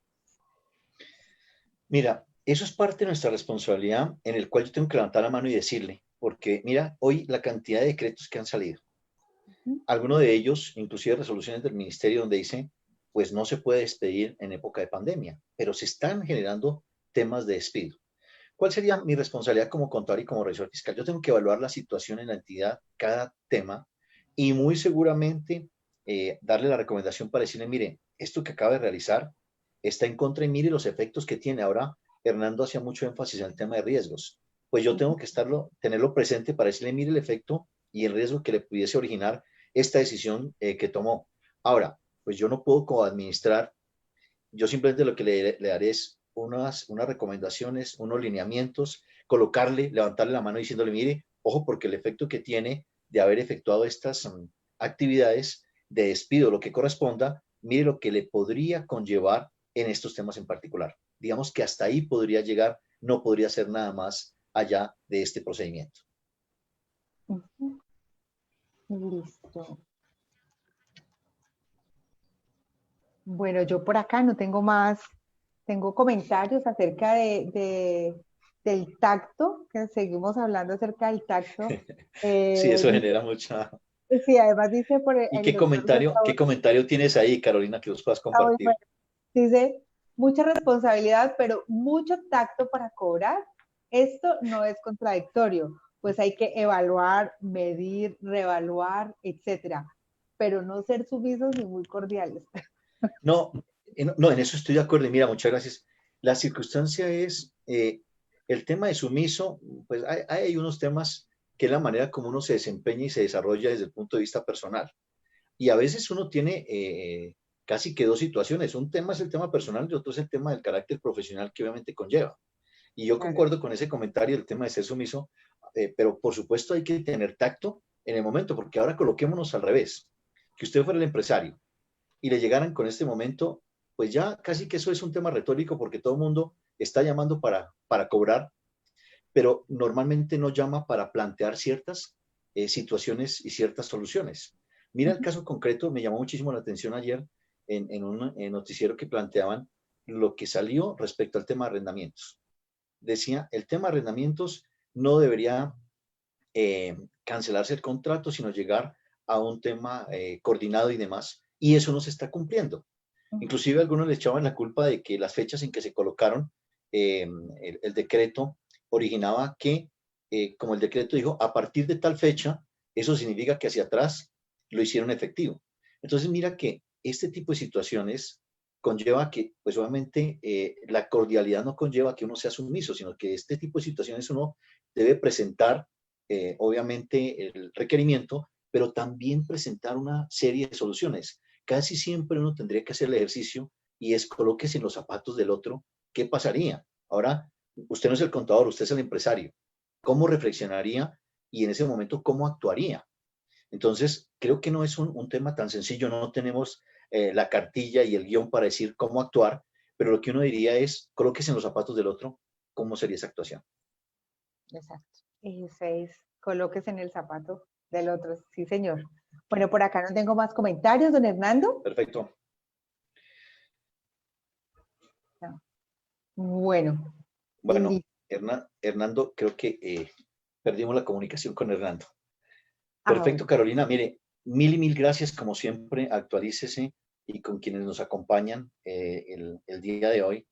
Mira, eso es parte de nuestra responsabilidad en el cual yo tengo que levantar la mano y decirle, porque mira, hoy la cantidad de decretos que han salido, algunos de ellos, inclusive resoluciones del ministerio donde dice, pues no se puede despedir en época de pandemia, pero se están generando temas de despido. ¿Cuál sería mi responsabilidad como contador y como revisor fiscal? Yo tengo que evaluar la situación en la entidad, cada tema, y muy seguramente darle la recomendación para decirle, mire, esto que acaba de realizar está en contra y mire los efectos que tiene. Ahora, Hernando hacía mucho énfasis en el tema de riesgos. Pues yo tengo que tenerlo presente para decirle, mire el efecto y el riesgo que le pudiese originar esta decisión que tomó. Ahora, pues yo no puedo coadministrar, yo simplemente lo que le daré es unas recomendaciones, unos lineamientos, colocarle, levantarle la mano diciéndole, mire, ojo, porque el efecto que tiene de haber efectuado estas actividades de despido, lo que corresponda, mire lo que le podría conllevar en estos temas en particular. Digamos que hasta ahí podría llegar, no podría ser nada más allá de este procedimiento. Listo. Bueno, yo por acá no tengo más, tengo comentarios acerca del tacto, que seguimos hablando acerca del tacto. Sí, eso genera mucha... Sí, además dice por ¿Y el doctor qué Gustavo, comentario tienes ahí, Carolina, que vos puedas compartir? bueno, dice, mucha responsabilidad, pero mucho tacto para cobrar. Esto no es contradictorio, pues hay que evaluar, medir, reevaluar, etcétera, pero no ser sumisos ni muy cordiales. No, no, en eso estoy de acuerdo. Y mira, muchas gracias. La circunstancia es el tema de sumiso, pues hay unos temas que es la manera como uno se desempeña y se desarrolla desde el punto de vista personal. Y a veces uno tiene casi que dos situaciones. Un tema es el tema personal y otro es el tema del carácter profesional que obviamente conlleva. Y yo Claro. concuerdo con ese comentario del tema de ser sumiso, pero por supuesto hay que tener tacto en el momento, porque ahora coloquémonos al revés. Que usted fuera el empresario y le llegaran con este momento, pues ya casi que eso es un tema retórico porque todo el mundo está llamando para cobrar, pero normalmente no llama para plantear ciertas situaciones y ciertas soluciones. Mira el caso concreto, me llamó muchísimo la atención ayer en un noticiero que planteaban lo que salió respecto al tema de arrendamientos. decía, el tema de arrendamientos no debería cancelarse el contrato, sino llegar a un tema coordinado y demás, y eso no se está cumpliendo. Inclusive algunos le echaban la culpa de que las fechas en que se colocaron el decreto originaba que, como el decreto dijo, a partir de tal fecha, eso significa que hacia atrás lo hicieron efectivo. Entonces mira que este tipo de situaciones conlleva que, pues obviamente, la cordialidad no conlleva que uno sea sumiso, sino que este tipo de situaciones uno debe presentar, obviamente, el requerimiento, pero también presentar una serie de soluciones. Casi siempre uno tendría que hacer el ejercicio y es colóquese en los zapatos del otro. ¿Qué pasaría? Ahora, usted no es el contador, usted es el empresario. ¿Cómo reflexionaría y en ese momento cómo actuaría? Entonces, creo que no es un tema tan sencillo, no tenemos la cartilla y el guión para decir cómo actuar, pero lo que uno diría es, colóquese en los zapatos del otro, ¿cómo sería esa actuación? Exacto. Ese es, colóquese en el zapato del otro. Sí, señor. Bueno, por acá no tengo más comentarios, don Hernando. Perfecto. No. Bueno, Bueno, Hernando, creo que perdimos la comunicación con Hernando. Perfecto, bueno. Carolina. Mire, mil y mil gracias, como siempre, actualícese y con quienes nos acompañan el día de hoy.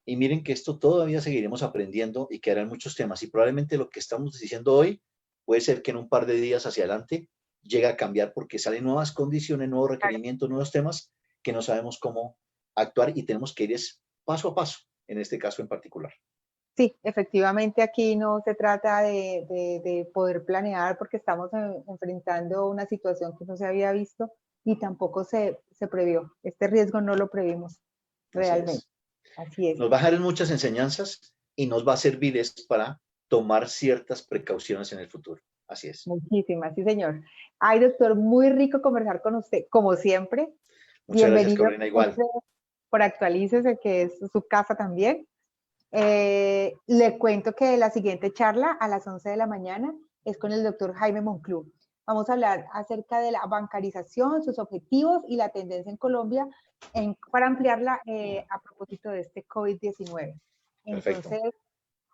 Y miren que esto todavía seguiremos aprendiendo y quedarán muchos temas. Y probablemente lo que estamos diciendo hoy puede ser que en un par de días hacia adelante llegue a cambiar porque salen nuevas condiciones, nuevos requerimientos, nuevos temas que no sabemos cómo actuar y tenemos que ir paso a paso, en este caso en particular. Sí, efectivamente aquí no se trata de poder planear porque estamos enfrentando una situación que no se había visto y tampoco se previó. Este riesgo no lo previmos Así realmente. es. Así es. Nos va a dejar muchas enseñanzas y nos va a servir para tomar ciertas precauciones en el futuro. Así es. Muchísimas, sí, señor. Ay, doctor, muy rico conversar con usted, como siempre. Muchas gracias, Bienvenido Carolina, igual. siempre por Actualícese, que es su casa también. Le cuento que la siguiente charla a las 11 de la mañana es con el doctor Jaime Monclús. Vamos a hablar acerca de la bancarización, sus objetivos y la tendencia en Colombia para ampliarla a propósito de este COVID-19. Perfecto. Entonces,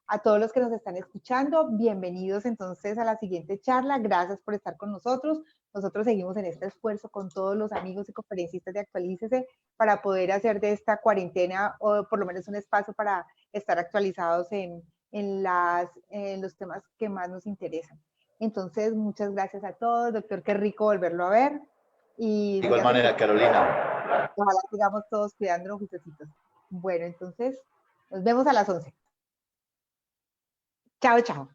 a todos los que nos están escuchando, bienvenidos entonces a la siguiente charla. Gracias por estar con nosotros. Nosotros seguimos en este esfuerzo con todos los amigos y conferencistas de Actualícese para poder hacer de esta cuarentena o por lo menos un espacio para estar actualizados en los temas que más nos interesan. Entonces, muchas gracias a todos. Doctor, qué rico volverlo a ver. Y De igual manera, Carolina. ojalá sigamos todos cuidándonos justecitos. Bueno, entonces, nos vemos a las 11. Chao, chao.